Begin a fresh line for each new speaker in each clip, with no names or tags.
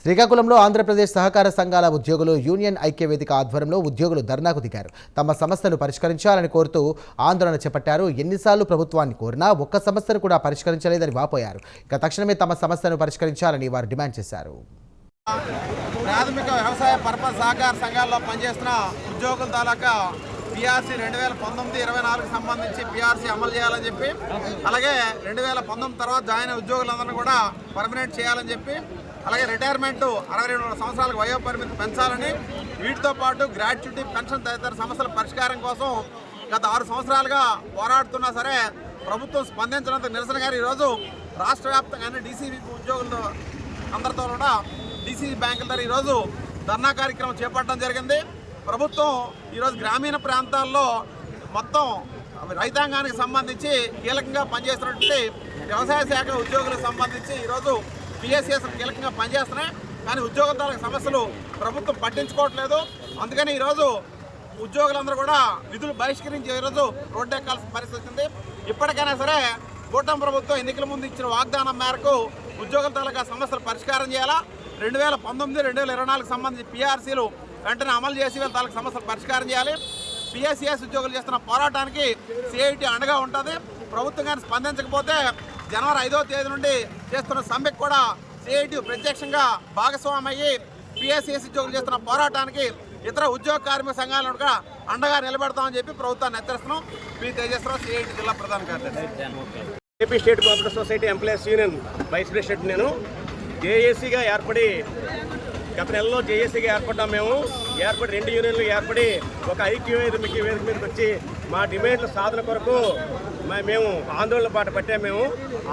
శ్రీకాకుళంలో ఆంధ్రప్రదేశ్ సహకార సంఘాల ఉద్యోగులు యూనియన్ ఐక్యవేదిక ఆధ్వర్యంలో ఉద్యోగులు ధర్నాకు దిగారు. తమ సమస్యను పరిష్కరించాలని కోరుతూ ఆందోళన చేపట్టారు. ఎన్నిసార్లు ప్రభుత్వాన్ని కోరినా ఒక్క సమస్యను కూడా పరిష్కరించలేదని వాపోయారు. ఇక తక్షణమే తమ సమస్యను పరిష్కరించాలని వారు డిమాండ్ చేశారు.
ప్రాథమిక వ్యవసాయ పరపతి సహకార సంఘాల్లో పనిచేస్తున్న ఉద్యోగుల తాలూకా పిఆర్సీ 2019-24 సంబంధించి పిఆర్సీ అమలు చేయాలని చెప్పి, అలాగే 2019 తర్వాత జాయిన్ ఉద్యోగులందరినీ కూడా పర్మనెంట్ చేయాలని చెప్పి, అలాగే రిటైర్మెంట్ 62 సంవత్సరాలకు వయో పరిమితి పెంచాలని, వీటితో పాటు గ్రాట్యుటీ, పెన్షన్ తదితర సమస్యల పరిష్కారం కోసం గత 6 సంవత్సరాలుగా పోరాడుతున్నా సరే ప్రభుత్వం స్పందించినందుకు నిరసనగా ఈరోజు రాష్ట్ర వ్యాప్తంగా డీసీబీ ఉద్యోగులతో అందరితో కూడా డీసీబీ బ్యాంకుల దగ్గర ఈరోజు ధర్నా కార్యక్రమం చేపట్టడం జరిగింది. ప్రభుత్వం ఈరోజు గ్రామీణ ప్రాంతాల్లో మొత్తం రైతాంగానికి సంబంధించి కీలకంగా పనిచేస్తున్నటువంటి వ్యవసాయ శాఖ ఉద్యోగులకు సంబంధించి ఈరోజు పిఎస్సిఎస్ కీలకంగా పనిచేస్తున్నాయి. కానీ ఉద్యోగుల సమస్యలు ప్రభుత్వం పట్టించుకోవట్లేదు. అందుకని ఈరోజు ఉద్యోగులందరూ కూడా విధులు బహిష్కరించి ఈరోజు రోడ్డు ఎక్కాల్సిన పరిస్థితి వచ్చింది. ఇప్పటికైనా సరే కూటమి ప్రభుత్వం ఎన్నికల ముందు ఇచ్చిన వాగ్దానం మేరకు ఉద్యోగుల తాలూకా సమస్యలు పరిష్కారం చేయాలా, 2019-2024 సంబంధించి పిఆర్సీలు వెంటనే అమలు చేసి వీళ్ళ తాలూకా సమస్యలు పరిష్కారం చేయాలి. పిఎస్సిఎస్ ఉద్యోగులు చేస్తున్న పోరాటానికి సిఐటి అండగా ఉంటుంది. ప్రభుత్వం కానీ స్పందించకపోతే జనవరి 5వ తేదీ నుండి చేస్తున్న సమ్మెకు కూడా సిఐటి ప్రత్యక్షంగా భాగస్వామి అయ్యి పిఎస్సిఎస్ ఉద్యోగులు చేస్తున్న పోరాటానికి ఇతర ఉద్యోగ కార్మిక సంఘాలను కూడా అండగా నిలబెడతామని చెప్పి ప్రభుత్వాన్ని హెచ్చరిస్తున్నాం. పి తేజేశ్వరరావు, సిఐటి జిల్లా ప్రధాన కార్యదర్శి.
AP state cooperative society employees union vice president. నేను జేఏసీగా ఏర్పడి గత నెలలో జేఏసీగా ఏర్పడ్డాం. మేము ఏర్పడి 2 యూనియన్లు ఏర్పడి ఒక ఐక్యవేదిక మీదకి వచ్చి మా డిమాండ్ల సాధన కొరకు మేము ఆందోళన బాట పట్టాము. మేము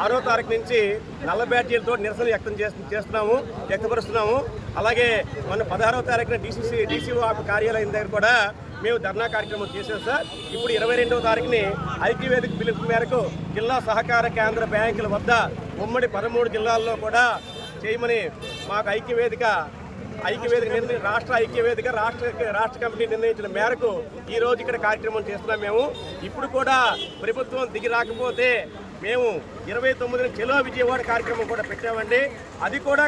6వ తారీఖు నుంచి నల్ల బ్యాడ్జీలతో నిరసన వ్యక్తపరుస్తున్నాము. అలాగే మొన్న 16వ తారీఖున డీసీఓ కార్యాలయం దగ్గర కూడా మేము ధర్నా కార్యక్రమం చేసాం సార్. ఇప్పుడు 22వ తారీఖుని ఐక్యవేదిక పిలుపు మేరకు జిల్లా సహకార కేంద్ర బ్యాంకుల వద్ద ఉమ్మడి 13 జిల్లాల్లో కూడా చేయమని మాకు ఐక్యవేదిక రాష్ట్ర ఐక్యవేదిక రాష్ట్ర కమిటీ నిర్ణయించిన మేరకు ఈరోజు ఇక్కడ కార్యక్రమం చేస్తున్నాం. మేము ఇప్పుడు కూడా ప్రభుత్వం దిగి రాకపోతే మేము 29న చెలో విజయవాడ కార్యక్రమం కూడా పెట్టామండి. అది కూడా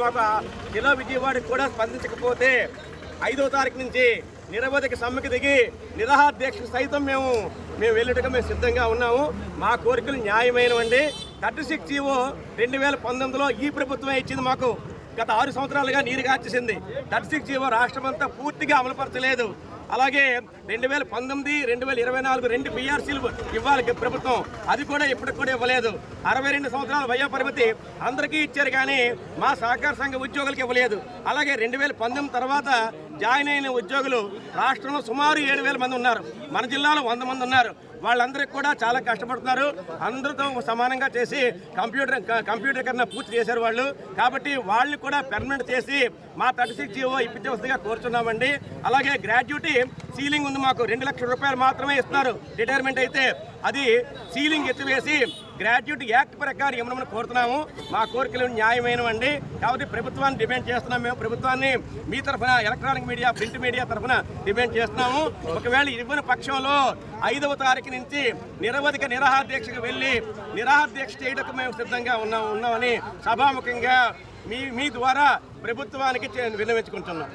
మాకు చెలో విజయవాడకి కూడా స్పందించకపోతే 5వ తారీఖు నుంచి నిరవధిక సమ్మెకు దిగి నిరాహార దీక్ష సైతం మేము వెళ్ళటకు మేము సిద్ధంగా ఉన్నాము. మా కోరికలు న్యాయమైనవండి. 36 జీవో 2019లో ఈ ప్రభుత్వమే ఇచ్చింది. మాకు గత 6 సంవత్సరాలుగా నీరుగార్చేసింది. 36 జీవో రాష్ట్రమంతా పూర్తిగా అమలుపరచలేదు. అలాగే 2019-2024 2 పిఆర్సీలు ఇవ్వాలి ప్రభుత్వం, అది కూడా ఇప్పటికి కూడా ఇవ్వలేదు. 62 సంవత్సరాల వయో పరిమితి అందరికీ ఇచ్చారు కానీ మా సహకార సంఘ ఉద్యోగులకు ఇవ్వలేదు. అలాగే 2019 తర్వాత జాయిన్ అయిన ఉద్యోగులు రాష్ట్రంలో సుమారు 7,000 మంది ఉన్నారు. మన జిల్లాలో 100 మంది ఉన్నారు. వాళ్ళందరికీ కూడా చాలా కష్టపడుతున్నారు. అందరితో సమానంగా చేసి కంప్యూటరీకరణ పూర్తి చేశారు వాళ్ళు. కాబట్టి వాళ్ళని కూడా పెర్మనెంట్ చేసి మా 36 జీవో ఇప్పించవలసిందిగా కోరుతున్నామండి. అలాగే గ్రాడ్యుటీ సీలింగ్ ఉంది. మాకు 2 లక్షల రూపాయలు మాత్రమే ఇస్తున్నారు రిటైర్మెంట్ అయితే. అది సీలింగ్ ఎత్తివేసి గ్రాడ్యుటీ యాక్ట్ ప్రకారం ఇవ్వమని కోరుతున్నాము. మా కోరికలు న్యాయమైనవండి. కాబట్టి ప్రభుత్వాన్ని డిమాండ్ చేస్తున్నాము. మేము ప్రభుత్వాన్ని మీ తరఫున ఎలక్ట్రానిక్ మీడియా, ప్రింట్ మీడియా తరఫున డిమాండ్ చేస్తున్నాము. ఒకవేళ ఇవ్వని పక్షంలో 5వ తారీఖు నుంచి నిరవధిక నిరాహార దీక్షకు వెళ్ళి నిరాహార దీక్ష చేయడానికి మేము సిద్ధంగా ఉన్నామని సభాముఖంగా మీ ద్వారా ప్రభుత్వానికి విన్నవించుకుంటున్నాం.